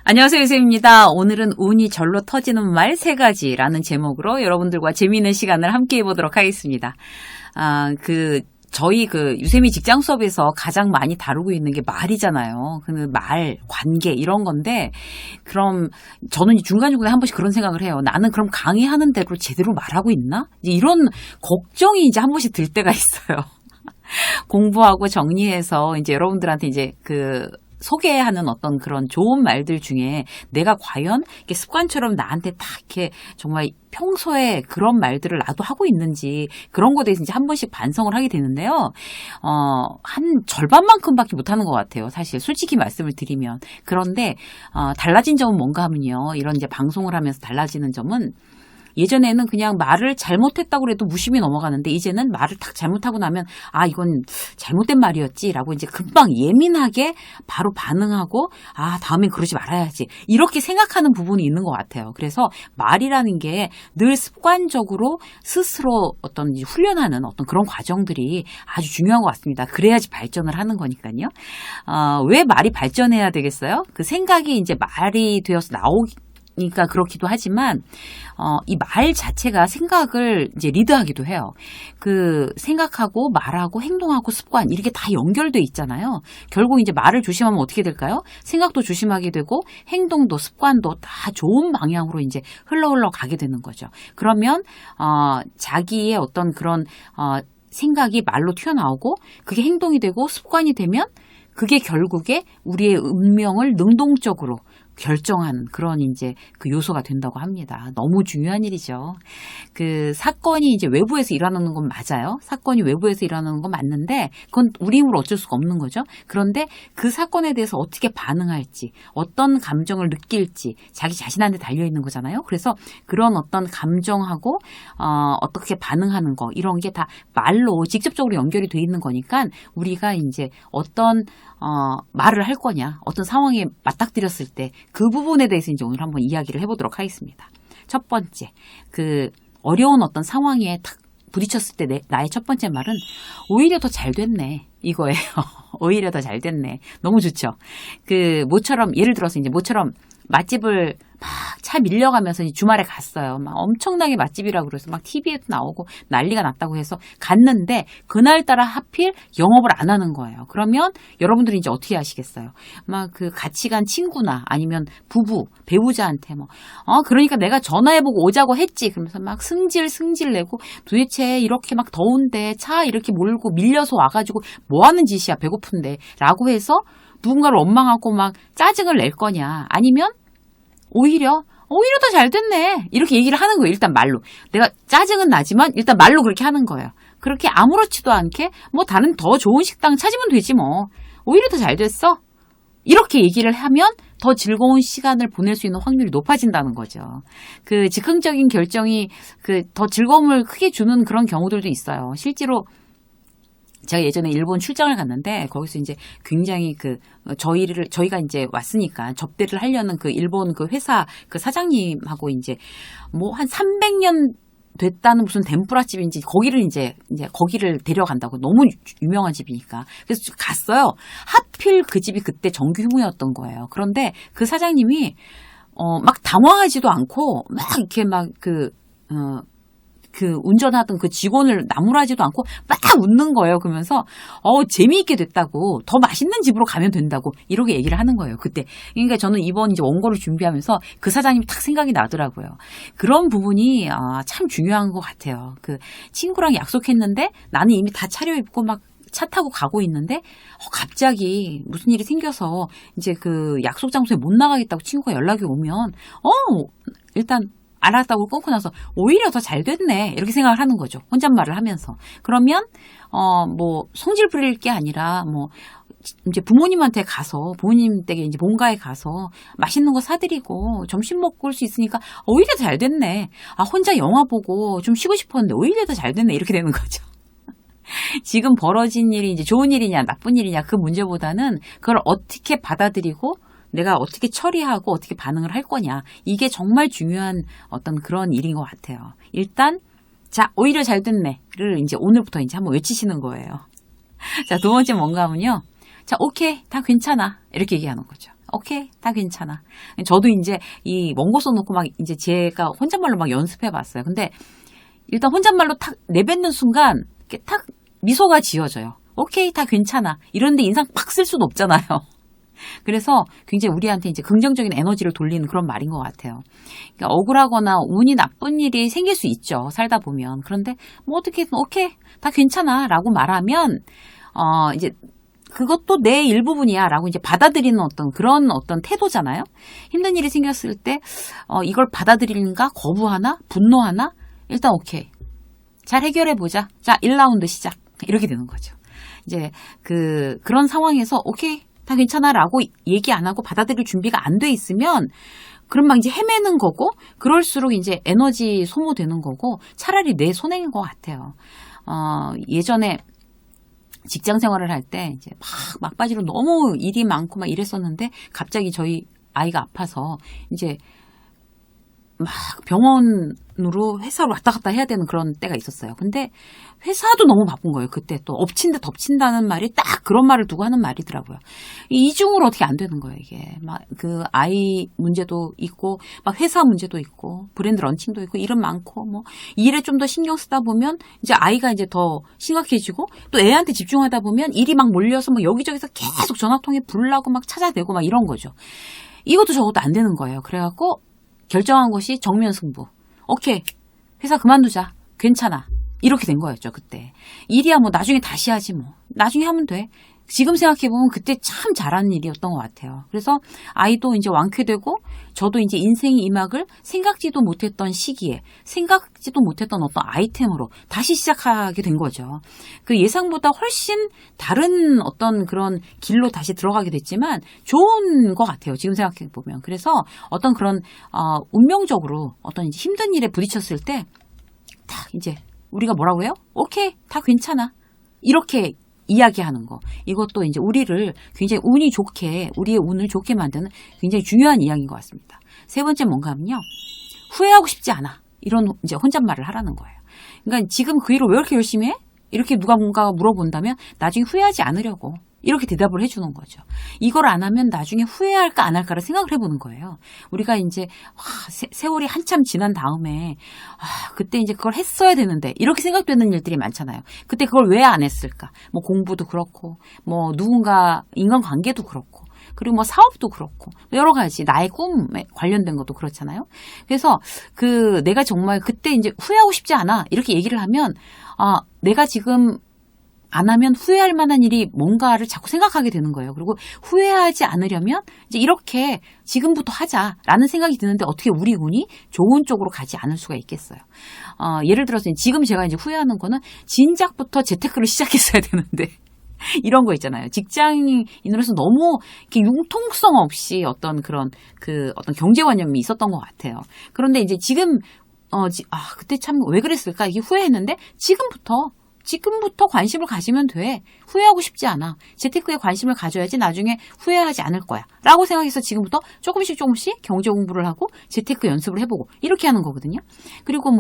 안녕하세요, 유쌤입니다. 오늘은 운이 절로 터지는 말 3가지라는 제목으로 여러분들과 재미있는 시간을 함께 해보도록 하겠습니다. 저희 유쌤이 직장 수업에서 가장 많이 다루고 있는 게 말이잖아요. 그 말, 관계 이런 건데, 그럼 저는 중간중간에 한 번씩 그런 생각을 해요. 나는 그럼 강의하는 대로 제대로 말하고 있나? 이런 걱정이 이제 한 번씩 들 때가 있어요. 공부하고 정리해서 이제 여러분들한테 이제 소개하는 어떤 그런 좋은 말들 중에 내가 과연 이렇게 습관처럼 나한테 다 이렇게 정말 평소에 그런 말들을 나도 하고 있는지 그런 거에 대해서 이제 한 번씩 반성을 하게 되는데요. 한 절반만큼밖에 못하는 것 같아요. 사실 솔직히 말씀을 드리면. 그런데 달라진 점은 뭔가 하면요. 이런 이제 방송을 하면서 달라지는 점은 예전에는 그냥 말을 잘못했다고 해도 무심히 넘어가는데 이제는 말을 딱 잘못하고 나면 이건 잘못된 말이었지라고 이제 금방 예민하게 바로 반응하고 다음엔 그러지 말아야지 이렇게 생각하는 부분이 있는 것 같아요. 그래서 말이라는 게 늘 습관적으로 스스로 어떤 훈련하는 어떤 그런 과정들이 아주 중요한 것 같습니다. 그래야지 발전을 하는 거니까요. 왜 말이 발전해야 되겠어요? 그 생각이 이제 말이 되어서 나오니까 그렇기도 하지만 이 말 자체가 생각을 이제 리드하기도 해요. 생각하고 말하고 행동하고 습관 이렇게 다 연결돼 있잖아요. 결국 이제 말을 조심하면 어떻게 될까요? 생각도 조심하게 되고 행동도 습관도 다 좋은 방향으로 이제 흘러 가게 되는 거죠. 그러면 자기의 어떤 그런 생각이 말로 튀어나오고 그게 행동이 되고 습관이 되면 그게 결국에 우리의 운명을 능동적으로 결정하는 그런 이제 그 요소가 된다고 합니다. 너무 중요한 일이죠. 사건이 이제 외부에서 일어나는 건 맞아요. 사건이 외부에서 일어나는 건 맞는데 그건 우리 힘으로 어쩔 수가 없는 거죠. 그런데 그 사건에 대해서 어떻게 반응할지, 어떤 감정을 느낄지 자기 자신한테 달려 있는 거잖아요. 그래서 그런 어떤 감정하고 어떻게 반응하는 거 이런 게 다 말로 직접적으로 연결이 돼 있는 거니까 우리가 이제 어떤 말을 할 거냐, 어떤 상황에 맞닥뜨렸을 때 그 부분에 대해서 이제 오늘 한번 이야기를 해보도록 하겠습니다. 첫 번째, 어려운 어떤 상황에 탁 부딪혔을 때 나의 첫 번째 말은 오히려 더 잘 됐네. 이거예요. 오히려 더 잘 됐네. 너무 좋죠. 모처럼, 예를 들어서 이제 모처럼 맛집을 막 차 밀려가면서 주말에 갔어요. 막 엄청나게 맛집이라고 그래서 막 TV에도 나오고 난리가 났다고 해서 갔는데 그날따라 하필 영업을 안 하는 거예요. 그러면 여러분들이 이제 어떻게 하시겠어요? 같이 간 친구나 아니면 부부, 배우자한테 그러니까 내가 전화해보고 오자고 했지. 그러면서 막 승질 내고 도대체 이렇게 막 더운데 차 이렇게 몰고 밀려서 와가지고 뭐 하는 짓이야 배고픈데 라고 해서 누군가를 원망하고 막 짜증을 낼 거냐 아니면 오히려 더 잘 됐네. 이렇게 얘기를 하는 거예요. 일단 말로. 내가 짜증은 나지만 일단 말로 그렇게 하는 거예요. 그렇게 아무렇지도 않게 다른 더 좋은 식당 찾으면 되지 뭐. 오히려 더 잘 됐어. 이렇게 얘기를 하면 더 즐거운 시간을 보낼 수 있는 확률이 높아진다는 거죠. 즉흥적인 결정이 더 즐거움을 크게 주는 그런 경우들도 있어요. 실제로 제가 예전에 일본 출장을 갔는데 거기서 이제 굉장히 저희가 이제 왔으니까 접대를 하려는 일본 회사 사장님하고 이제 한 300년 됐다는 무슨 덴뿌라집인지 거기를 데려간다고 너무 유명한 집이니까 그래서 갔어요. 하필 그 집이 그때 정규 휴무였던 거예요. 그런데 그 사장님이 막 당황하지도 않고 막 이렇게 운전하던 직원을 나무라지도 않고 막 웃는 거예요. 그러면서 재미있게 됐다고 더 맛있는 집으로 가면 된다고 이렇게 얘기를 하는 거예요. 그때. 그러니까 저는 이번 이제 원고를 준비하면서 그 사장님이 딱 생각이 나더라고요. 그런 부분이 참 중요한 것 같아요. 친구랑 약속했는데 나는 이미 다 차려입고 막 차 타고 가고 있는데 갑자기 무슨 일이 생겨서 이제 약속 장소에 못 나가겠다고 친구가 연락이 오면 일단 알았다고 끊고 나서 오히려 더 잘 됐네. 이렇게 생각을 하는 거죠. 혼잣말을 하면서. 그러면, 성질 부릴 게 아니라, 이제 부모님한테 가서, 부모님 댁에 이제 본가에 가서 맛있는 거 사드리고 점심 먹고 올 수 있으니까 오히려 더 잘 됐네. 혼자 영화 보고 좀 쉬고 싶었는데 오히려 더 잘 됐네. 이렇게 되는 거죠. 지금 벌어진 일이 이제 좋은 일이냐, 나쁜 일이냐, 그 문제보다는 그걸 어떻게 받아들이고 내가 어떻게 처리하고 어떻게 반응을 할 거냐. 이게 정말 중요한 어떤 그런 일인 것 같아요. 일단 자, 오히려 잘 됐네를 이제 오늘부터 이제 한번 외치시는 거예요. 자, 두 번째 뭔가 하면요. 자, 오케이, 다 괜찮아. 이렇게 얘기하는 거죠. 오케이, 다 괜찮아. 저도 이제 이 원고 써놓고 막 이제 제가 혼잣말로 막 연습해 봤어요. 근데 일단 혼잣말로 탁 내뱉는 순간 이렇게 탁 미소가 지어져요. 오케이, 다 괜찮아. 이런데 인상 팍 쓸 수는 없잖아요. 그래서 굉장히 우리한테 이제 긍정적인 에너지를 돌리는 그런 말인 것 같아요. 그러니까 억울하거나 운이 나쁜 일이 생길 수 있죠. 살다 보면. 그런데 뭐 어떻게 오케이, 다 괜찮아 라고 말하면 이제 그것도 내 일부분이야 라고 이제 받아들이는 그런 태도잖아요. 힘든 일이 생겼을 때 이걸 받아들이는가, 거부하나, 분노하나, 일단 오케이. 잘 해결해보자. 자, 1라운드 시작. 이렇게 되는 거죠. 이제 그런 상황에서 오케이, 다 괜찮아 라고 얘기 안 하고 받아들일 준비가 안 돼 있으면 그럼 막 이제 헤매는 거고, 그럴수록 이제 에너지 소모되는 거고, 차라리 내 손해인 것 같아요. 예전에 직장 생활을 할 때 이제 막바지로 너무 일이 많고 막 이랬었는데 갑자기 저희 아이가 아파서 이제 막 병원으로 회사로 왔다 갔다 해야 되는 그런 때가 있었어요. 근데 회사도 너무 바쁜 거예요. 그때 또 엎친 데 덮친다는 말이 딱 그런 말을 두고 하는 말이더라고요. 이중으로 어떻게 안 되는 거예요, 이게. 막 그 아이 문제도 있고, 막 회사 문제도 있고, 브랜드 런칭도 있고, 일은 많고, 뭐 일에 좀 더 신경 쓰다 보면 이제 아이가 이제 더 심각해지고, 또 애한테 집중하다 보면 일이 막 몰려서 막 여기저기서 계속 전화통에 불나고 막 찾아대고 막 이런 거죠. 이것도 저것도 안 되는 거예요. 그래갖고 결정한 것이 정면 승부. 오케이, 회사 그만두자. 괜찮아. 이렇게 된 거였죠, 그때. 일이야 뭐 나중에 다시 하지 뭐. 나중에 하면 돼. 지금 생각해보면 그때 참 잘한 일이었던 것 같아요. 그래서 아이도 이제 완쾌되고 저도 이제 인생의 이막을 생각지도 못했던 시기에 생각지도 못했던 어떤 아이템으로 다시 시작하게 된 거죠. 그 예상보다 훨씬 다른 어떤 그런 길로 다시 들어가게 됐지만 좋은 것 같아요. 지금 생각해보면. 그래서 어떤 그런 운명적으로 어떤 이제 힘든 일에 부딪혔을 때 딱 이제 우리가 뭐라고 해요? 오케이, 다 괜찮아. 이렇게 이야기하는 거. 이것도 이제 우리를 굉장히 운이 좋게, 우리의 운을 좋게 만드는 굉장히 중요한 이야기인 것 같습니다. 세 번째 뭔가 하면요. 후회하고 싶지 않아. 이런 이제 혼잣말을 하라는 거예요. 그러니까 지금 그 일을 왜 이렇게 열심히 해? 이렇게 누가 뭔가 물어본다면 나중에 후회하지 않으려고. 이렇게 대답을 해주는 거죠. 이걸 안 하면 나중에 후회할까 안 할까를 생각을 해보는 거예요. 우리가 이제 세월이 한참 지난 다음에 그때 이제 그걸 했어야 되는데 이렇게 생각되는 일들이 많잖아요. 그때 그걸 왜 안 했을까? 뭐 공부도 그렇고 뭐 누군가 인간관계도 그렇고 그리고 뭐 사업도 그렇고 여러 가지 나의 꿈에 관련된 것도 그렇잖아요. 그래서 내가 정말 그때 이제 후회하고 싶지 않아 이렇게 얘기를 하면 내가 지금 안 하면 후회할 만한 일이 뭔가를 자꾸 생각하게 되는 거예요. 그리고 후회하지 않으려면 이제 이렇게 지금부터 하자라는 생각이 드는데 어떻게 우리 운이 좋은 쪽으로 가지 않을 수가 있겠어요. 예를 들어서 지금 제가 이제 후회하는 거는 진작부터 재테크를 시작했어야 되는데 이런 거 있잖아요. 직장인으로서 너무 이렇게 융통성 없이 어떤 그런 어떤 경제관념이 있었던 것 같아요. 그런데 이제 지금 그때 참 왜 그랬을까 이게 후회했는데 지금부터 관심을 가지면 돼. 후회하고 싶지 않아. 재테크에 관심을 가져야지 나중에 후회하지 않을 거야. 라고 생각해서 지금부터 조금씩 경제 공부를 하고 재테크 연습을 해보고 이렇게 하는 거거든요. 그리고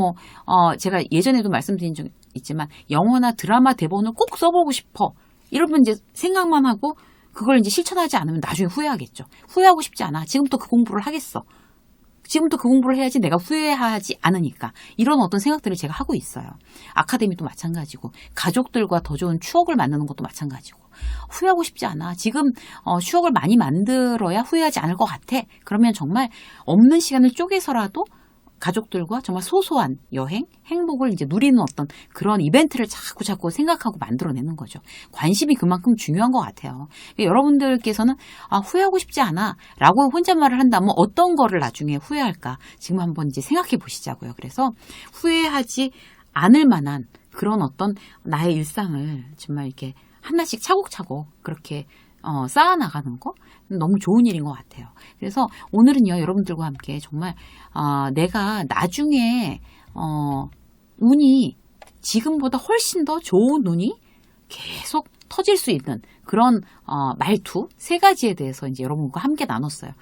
제가 예전에도 말씀드린 적 있지만 영화나 드라마 대본을 꼭 써보고 싶어. 이러면 이제 생각만 하고 그걸 이제 실천하지 않으면 나중에 후회하겠죠. 후회하고 싶지 않아. 지금부터 그 공부를 하겠어. 지금부터 그 공부를 해야지 내가 후회하지 않으니까 이런 어떤 생각들을 제가 하고 있어요. 아카데미도 마찬가지고 가족들과 더 좋은 추억을 만드는 것도 마찬가지고 후회하고 싶지 않아. 지금 추억을 많이 만들어야 후회하지 않을 것 같아. 그러면 정말 없는 시간을 쪼개서라도 가족들과 정말 소소한 여행, 행복을 이제 누리는 어떤 그런 이벤트를 자꾸 생각하고 만들어내는 거죠. 관심이 그만큼 중요한 것 같아요. 그러니까 여러분들께서는 후회하고 싶지 않아 라고 혼잣말을 한다면 어떤 거를 나중에 후회할까 지금 한번 이제 생각해 보시자고요. 그래서 후회하지 않을 만한 그런 어떤 나의 일상을 정말 이렇게 하나씩 차곡차곡 그렇게 쌓아나가는 거 너무 좋은 일인 것 같아요. 그래서 오늘은요 여러분들과 함께 정말 내가 나중에 운이 지금보다 훨씬 더 좋은 운이 계속 터질 수 있는 그런 말투 세 가지에 대해서 이제 여러분과 함께 나눴어요.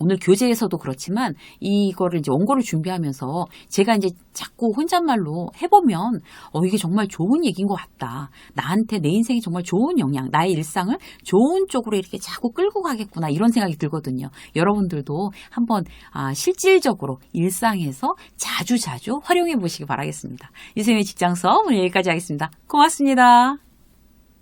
오늘 교재에서도 그렇지만 이거를 이제 원고를 준비하면서 제가 이제 자꾸 혼잣말로 해보면 이게 정말 좋은 얘기인 것 같다. 나한테 내 인생에 정말 좋은 영향, 나의 일상을 좋은 쪽으로 이렇게 자꾸 끌고 가겠구나 이런 생각이 들거든요. 여러분들도 한번 실질적으로 일상에서 자주 활용해 보시기 바라겠습니다. 유쌤의 직장서 오늘 여기까지 하겠습니다. 고맙습니다.